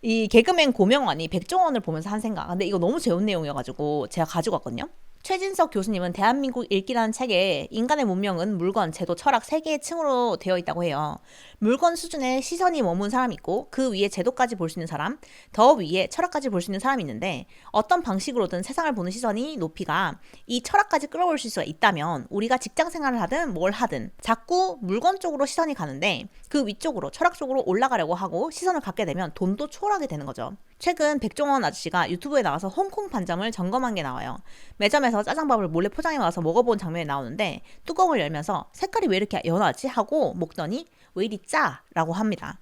이 개그맨 고명환이 백종원을 보면서 한 생각. 근데 이거 너무 재운 내용이어가지고 제가 가지고 왔거든요. 최진석 교수님은 대한민국 읽기라는 책에 인간의 문명은 물건, 제도, 철학 세 개의 층으로 되어 있다고 해요. 물건 수준에 시선이 머문 사람이 있고 그 위에 제도까지 볼 수 있는 사람, 더 위에 철학까지 볼 수 있는 사람이 있는데 어떤 방식으로든 세상을 보는 시선이 높이가 이 철학까지 끌어올 수가 있다면 우리가 직장 생활을 하든 뭘 하든 자꾸 물건 쪽으로 시선이 가는데 그 위쪽으로 철학 쪽으로 올라가려고 하고 시선을 갖게 되면 돈도 초월하게 되는 거죠. 최근 백종원 아저씨가 유튜브에 나와서 홍콩 반점을 점검한 게 나와요. 매점에서 짜장밥을 몰래 포장해 와서 먹어본 장면이 나오는데 뚜껑을 열면서 색깔이 왜 이렇게 연하지? 하고 먹더니 왜 이리 짜? 라고 합니다.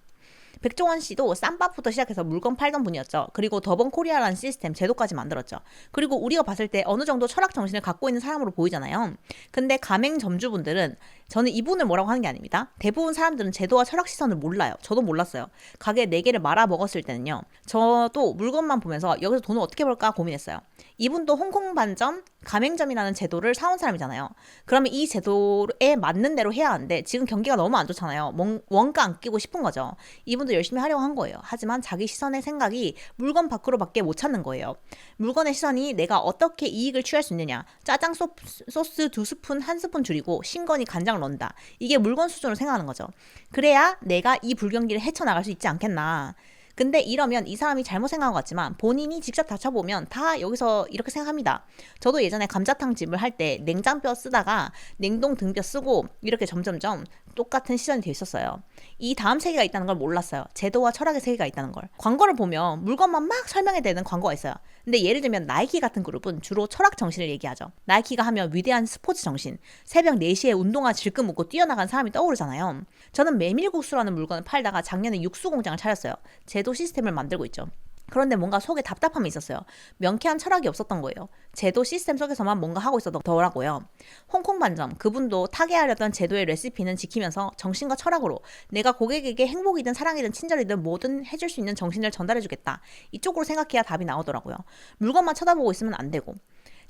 백종원 씨도 쌈밥부터 시작해서 물건 팔던 분이었죠. 그리고 더번코리아라는 시스템 제도까지 만들었죠. 그리고 우리가 봤을 때 어느 정도 철학 정신을 갖고 있는 사람으로 보이잖아요. 근데 가맹점주분들은 저는 이분을 뭐라고 하는 게 아닙니다. 대부분 사람들은 제도와 철학 시선을 몰라요. 저도 몰랐어요. 가게 4개를 말아 먹었을 때는요. 저도 물건만 보면서 여기서 돈을 어떻게 벌까 고민했어요. 이분도 홍콩 반점 가맹점이라는 제도를 사온 사람이잖아요. 그러면 이 제도에 맞는 대로 해야 하는데 지금 경기가 너무 안 좋잖아요. 원가 안 끼고 싶은 거죠. 이분도 열심히 하려고 한 거예요. 하지만 자기 시선의 생각이 물건 밖으로밖에 못 찾는 거예요. 물건의 시선이 내가 어떻게 이익을 취할 수 있느냐. 짜장 소스 2스푼 1스푼 줄이고 신건이 간장 넣는다. 이게 물건 수준으로 생각하는 거죠. 그래야 내가 이 불경기를 헤쳐나갈 수 있지 않겠나. 근데 이러면 이 사람이 잘못 생각한 것 같지만 본인이 직접 다쳐보면 다 여기서 이렇게 생각합니다. 저도 예전에 감자탕 집을 할 때 냉장뼈 쓰다가 냉동 등뼈 쓰고 이렇게 점점점 똑같은 시선이 돼 있었어요. 이 다음 세계가 있다는 걸 몰랐어요. 제도와 철학의 세계가 있다는 걸. 광고를 보면 물건만 막 설명해 되는 광고가 있어요. 근데 예를 들면 나이키 같은 그룹은 주로 철학 정신을 얘기하죠. 나이키가 하면 위대한 스포츠 정신, 새벽 4시에 운동화 질끈 묶고 뛰어나간 사람이 떠오르잖아요. 저는 메밀국수라는 물건을 팔다가 작년에 육수 공장을 차렸어요. 제도 시스템을 만들고 있죠. 그런데 뭔가 속에 답답함이 있었어요. 명쾌한 철학이 없었던 거예요. 제도 시스템 속에서만 뭔가 하고 있었더라고요. 홍콩 반점, 그분도 타개하려던 제도의 레시피는 지키면서 정신과 철학으로 내가 고객에게 행복이든 사랑이든 친절이든 뭐든 해줄 수 있는 정신을 전달해주겠다. 이쪽으로 생각해야 답이 나오더라고요. 물건만 쳐다보고 있으면 안 되고.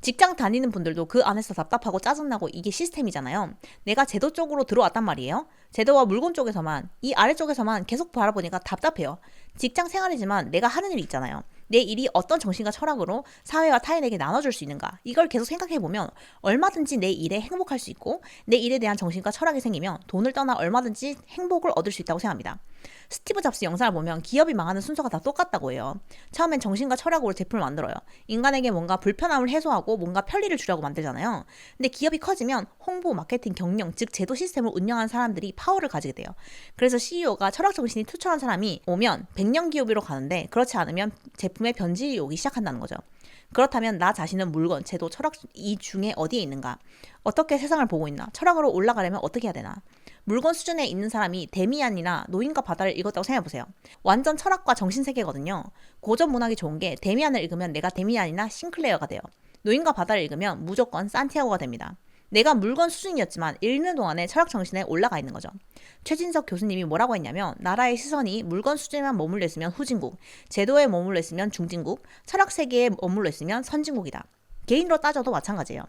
직장 다니는 분들도 그 안에서 답답하고 짜증나고 이게 시스템이잖아요. 내가 제도 쪽으로 들어왔단 말이에요. 제도와 물건 쪽에서만, 이 아래쪽에서만 계속 바라보니까 답답해요. 직장 생활이지만 내가 하는 일이 있잖아요. 내 일이 어떤 정신과 철학으로 사회와 타인에게 나눠줄 수 있는가. 이걸 계속 생각해보면 얼마든지 내 일에 행복할 수 있고 내 일에 대한 정신과 철학이 생기면 돈을 떠나 얼마든지 행복을 얻을 수 있다고 생각합니다. 스티브 잡스 영상을 보면 기업이 망하는 순서가 다 똑같다고 해요. 처음엔 정신과 철학으로 제품을 만들어요. 인간에게 뭔가 불편함을 해소하고 뭔가 편리를 주려고 만들잖아요. 근데 기업이 커지면 홍보, 마케팅, 경영, 즉 제도 시스템을 운영하는 사람들이 파워를 가지게 돼요. 그래서 CEO가 철학 정신이 투철한 사람이 오면 100년 기업으로 가는데 그렇지 않으면 제품의 변질이 오기 시작한다는 거죠. 그렇다면 나 자신은 물건, 제도, 철학 이 중에 어디에 있는가? 어떻게 세상을 보고 있나? 철학으로 올라가려면 어떻게 해야 되나? 물건 수준에 있는 사람이 데미안이나 노인과 바다를 읽었다고 생각해보세요. 완전 철학과 정신세계거든요. 고전 문학이 좋은 게 데미안을 읽으면 내가 데미안이나 싱클레어가 돼요. 노인과 바다를 읽으면 무조건 산티아고가 됩니다. 내가 물건 수준이었지만 읽는 동안에 철학 정신에 올라가 있는 거죠. 최진석 교수님이 뭐라고 했냐면 나라의 시선이 물건 수준에만 머물러 있으면 후진국, 제도에 머물러 있으면 중진국, 철학 세계에 머물러 있으면 선진국이다. 개인으로 따져도 마찬가지예요.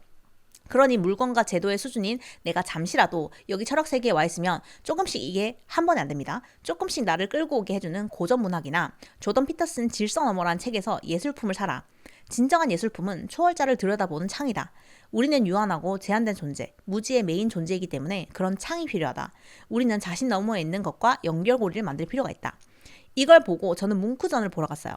그러니 물건과 제도의 수준인 내가 잠시라도 여기 철학 세계에 와 있으면 조금씩 이게 한 번에 안 됩니다. 조금씩 나를 끌고 오게 해주는 고전 문학이나 조던 피터슨 질서 너머란 책에서 예술품을 사라. 진정한 예술품은 초월자를 들여다보는 창이다. 우리는 유한하고 제한된 존재, 무지의 메인 존재이기 때문에 그런 창이 필요하다. 우리는 자신 너머에 있는 것과 연결고리를 만들 필요가 있다. 이걸 보고 저는 뭉크전을 보러 갔어요.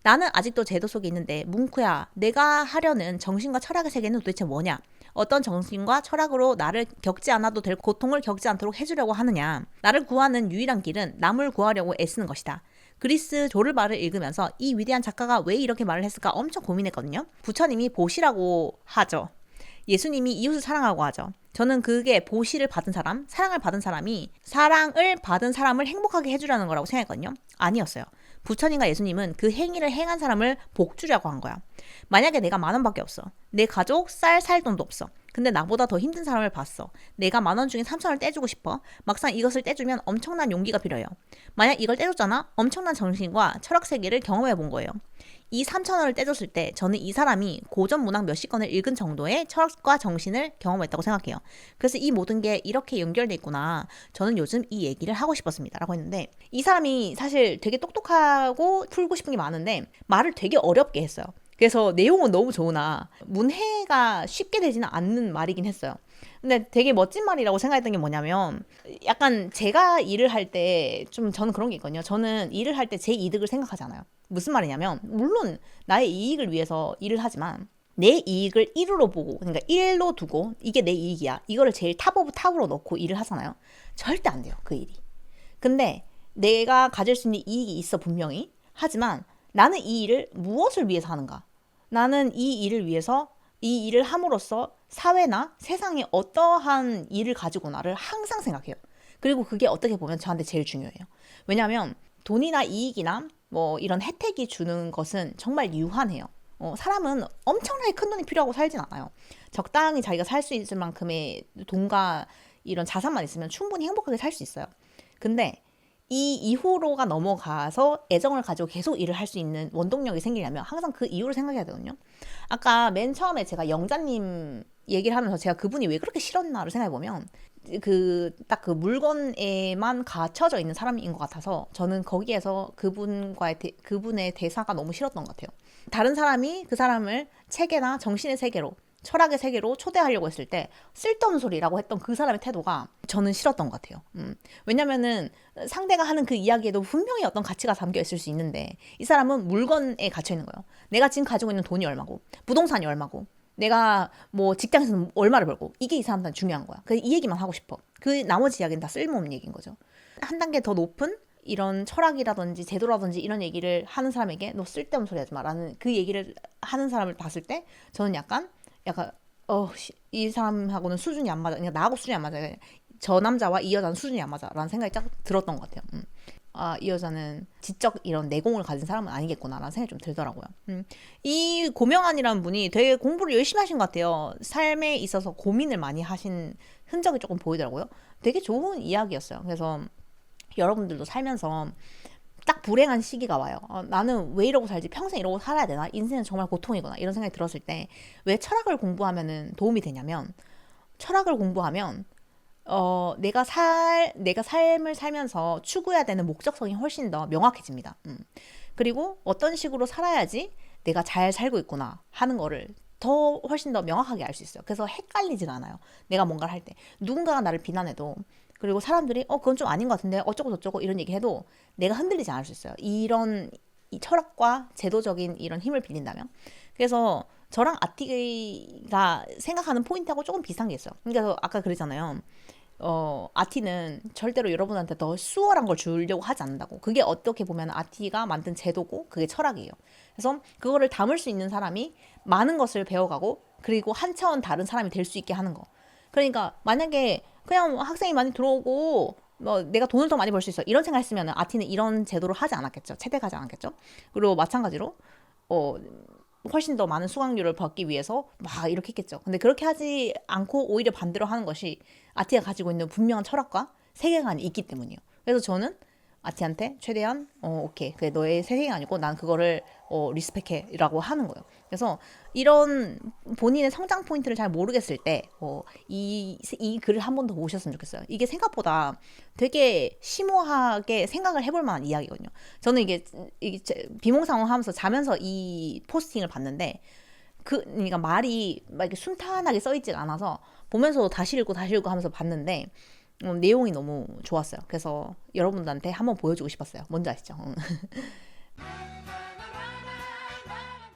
나는 아직도 제도 속에 있는데 뭉크야, 내가 하려는 정신과 철학의 세계는 도대체 뭐냐? 어떤 정신과 철학으로 나를 겪지 않아도 될 고통을 겪지 않도록 해주려고 하느냐? 나를 구하는 유일한 길은 남을 구하려고 애쓰는 것이다. 그리스 조르바를 읽으면서 이 위대한 작가가 왜 이렇게 말을 했을까 엄청 고민했거든요. 부처님이 보시라고 하죠. 예수님이 이웃을 사랑하고 하죠. 저는 그게 보시를 받은 사람, 사랑을 받은 사람이 사랑을 받은 사람을 행복하게 해주려는 거라고 생각했거든요. 아니었어요. 부처님과 예수님은 그 행위를 행한 사람을 복 주려고 한 거야. 만약에 내가 10,000원밖에 없어. 내 가족 살 돈도 없어. 근데 나보다 더 힘든 사람을 봤어. 내가 10,000원 중에 3,000원을 떼주고 싶어. 막상 이것을 떼주면 엄청난 용기가 필요해요. 만약 이걸 떼줬잖아? 엄청난 정신과 철학 세계를 경험해 본 거예요. 이 3,000원을 떼줬을 때 저는 이 사람이 고전 문학 몇십 권을 읽은 정도의 철학과 정신을 경험했다고 생각해요. 그래서 이 모든 게 이렇게 연결돼 있구나. 저는 요즘 이 얘기를 하고 싶었습니다. 라고 했는데 이 사람이 사실 되게 똑똑하고 풀고 싶은 게 많은데 말을 되게 어렵게 했어요. 그래서 내용은 너무 좋으나 문해가 쉽게 되지는 않는 말이긴 했어요. 근데 되게 멋진 말이라고 생각했던 게 뭐냐면 약간 제가 일을 할 때 좀 저는 그런 게 있거든요. 저는 일을 할 때 제 이득을 생각하잖아요. 무슨 말이냐면 물론 나의 이익을 위해서 일을 하지만 내 이익을 1으로 보고 그러니까 1로 두고 이게 내 이익이야. 이거를 제일 탑 오브 탑으로 넣고 일을 하잖아요. 절대 안 돼요. 그 일이. 근데 내가 가질 수 있는 이익이 있어 분명히. 하지만 나는 이 일을 무엇을 위해서 하는가? 나는 이 일을 위해서 이 일을 함으로써 사회나 세상에 어떠한 일을 가지고나를 항상 생각해요. 그리고 그게 어떻게 보면 저한테 제일 중요해요. 왜냐하면 돈이나 이익이나 뭐 이런 혜택이 주는 것은 정말 유한해요. 사람은 엄청나게 큰 돈이 필요하고 살진 않아요. 적당히 자기가 살 수 있을 만큼의 돈과 이런 자산만 있으면 충분히 행복하게 살 수 있어요. 근데 이 이후로가 넘어가서 애정을 가지고 계속 일을 할 수 있는 원동력이 생기려면 항상 그 이유를 생각해야 되거든요. 아까 맨 처음에 제가 영자님 얘기를 하면서 제가 그분이 왜 그렇게 싫었나를 생각해보면 딱 그 물건에만 갇혀져 있는 사람인 것 같아서 저는 거기에서 그분의 대사가 너무 싫었던 것 같아요. 다른 사람이 그 사람을 체계나 정신의 세계로 철학의 세계로 초대하려고 했을 때 쓸데없는 소리라고 했던 그 사람의 태도가 저는 싫었던 것 같아요. 왜냐면은 상대가 하는 그 이야기에도 분명히 어떤 가치가 담겨 있을 수 있는데 이 사람은 물건에 갇혀 있는 거예요. 내가 지금 가지고 있는 돈이 얼마고 부동산이 얼마고 내가 뭐 직장에서는 얼마를 벌고 이게 이 사람한테 중요한 거야. 그래서 이 얘기만 하고 싶어. 그 나머지 이야기는 다 쓸모없는 얘기인 거죠. 한 단계 더 높은 이런 철학이라든지 제도라든지 이런 얘기를 하는 사람에게 너 쓸데없는 소리 하지 마라는 그 얘기를 하는 사람을 봤을 때 저는 약간 이 사람하고는 수준이 안 맞아. 그러니까 나하고 수준이 안 맞아. 저 남자와 이 여자는 수준이 안 맞아. 라는 생각이 딱 들었던 것 같아요. 이 여자는 지적 이런 내공을 가진 사람은 아니겠구나. 라는 생각이 좀 들더라고요. 이 고명환이라는 분이 되게 공부를 열심히 하신 것 같아요. 삶에 있어서 고민을 많이 하신 흔적이 조금 보이더라고요. 되게 좋은 이야기였어요. 그래서 여러분들도 살면서 딱 불행한 시기가 와요. 나는 왜 이러고 살지? 평생 이러고 살아야 되나? 인생은 정말 고통이구나. 이런 생각이 들었을 때 왜 철학을 공부하면은 도움이 되냐면 철학을 공부하면 내가 삶을 살면서 추구해야 되는 목적성이 훨씬 더 명확해집니다. 그리고 어떤 식으로 살아야지 내가 잘 살고 있구나 하는 거를 훨씬 더 명확하게 알 수 있어요. 그래서 헷갈리진 않아요. 내가 뭔가를 할 때 누군가가 나를 비난해도 그리고 사람들이 그건 좀 아닌 것 같은데 어쩌고 저쩌고 이런 얘기 해도 내가 흔들리지 않을 수 있어요. 이 철학과 제도적인 이런 힘을 빌린다면. 그래서 저랑 아티가 생각하는 포인트하고 조금 비슷한 게 있어요. 그러니까 아까 그랬잖아요. 아티는 절대로 여러분한테 더 수월한 걸 주려고 하지 않는다고. 그게 어떻게 보면 아티가 만든 제도고 그게 철학이에요. 그래서 그거를 담을 수 있는 사람이 많은 것을 배워가고 그리고 한 차원 다른 사람이 될 수 있게 하는 거. 그러니까 만약에 그냥 학생이 많이 들어오고 내가 돈을 더 많이 벌 수 있어 이런 생각 했으면 아티는 이런 제도를 하지 않았겠죠. 채택하지 않았겠죠. 그리고 마찬가지로 훨씬 더 많은 수강료를 받기 위해서 막 이렇게 했겠죠. 근데 그렇게 하지 않고 오히려 반대로 하는 것이 아티가 가지고 있는 분명한 철학과 세계관이 있기 때문이에요. 그래서 저는 아티한테 최대한 오케이 그래 너의 세계관이고 난 그거를 리스펙해라고 하는 거예요. 그래서 이런 본인의 성장 포인트를 잘 모르겠을 때 이 글을 한 번 더 보셨으면 좋겠어요. 이게 생각보다 되게 심오하게 생각을 해볼 만한 이야기거든요. 저는 이게 비몽사몽 하면서 자면서 이 포스팅을 봤는데 그러니까 말이 막 이렇게 순탄하게 써있지 않아서 보면서도 다시 읽고 하면서 봤는데 내용이 너무 좋았어요. 그래서 여러분들한테 한번 보여주고 싶었어요. 뭔지 아시죠?